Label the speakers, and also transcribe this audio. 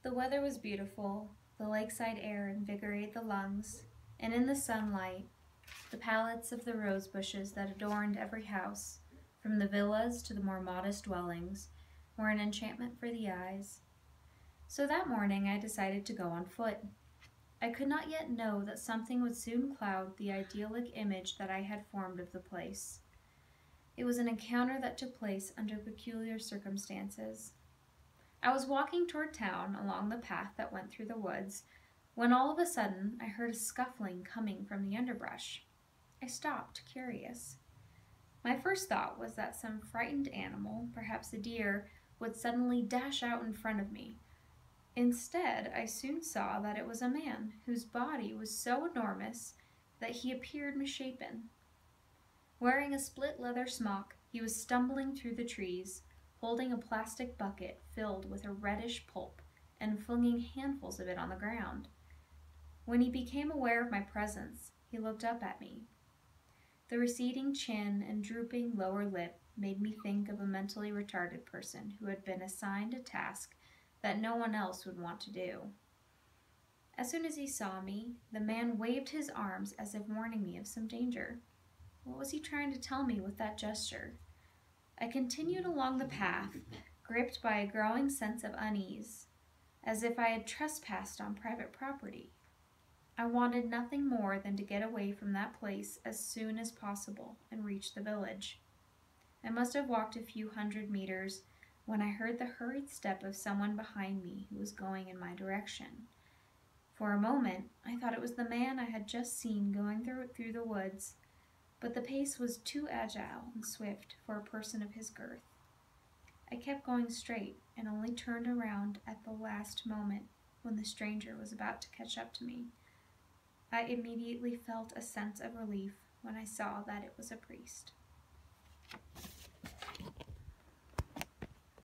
Speaker 1: The weather was beautiful, the lakeside air invigorated the lungs, and in the sunlight, the palettes of the rose bushes that adorned every house, from the villas to the more modest dwellings, were an enchantment for the eyes. So that morning I decided to go on foot. I could not yet know that something would soon cloud the idyllic image that I had formed of the place. It was an encounter that took place under peculiar circumstances. I was walking toward town along the path that went through the woods, when all of a sudden I heard a scuffling coming from the underbrush. I stopped, curious. My first thought was that some frightened animal, perhaps a deer, would suddenly dash out in front of me. Instead, I soon saw that it was a man whose body was so enormous that he appeared misshapen. Wearing a split leather smock, he was stumbling through the trees, holding a plastic bucket filled with a reddish pulp and flinging handfuls of it on the ground. When he became aware of my presence, he looked up at me. The receding chin and drooping lower lip made me think of a mentally retarded person who had been assigned a task that no one else would want to do. As soon as he saw me, the man waved his arms as if warning me of some danger. What was he trying to tell me with that gesture? I continued along the path, gripped by a growing sense of unease, as if I had trespassed on private property. I wanted nothing more than to get away from that place as soon as possible and reach the village. I must have walked a few hundred meters when I heard the hurried step of someone behind me who was going in my direction. For a moment, I thought it was the man I had just seen going through the woods, but the pace was too agile and swift for a person of his girth. I kept going straight and only turned around at the last moment when the stranger was about to catch up to me. I immediately felt a sense of relief when I saw that it was a priest.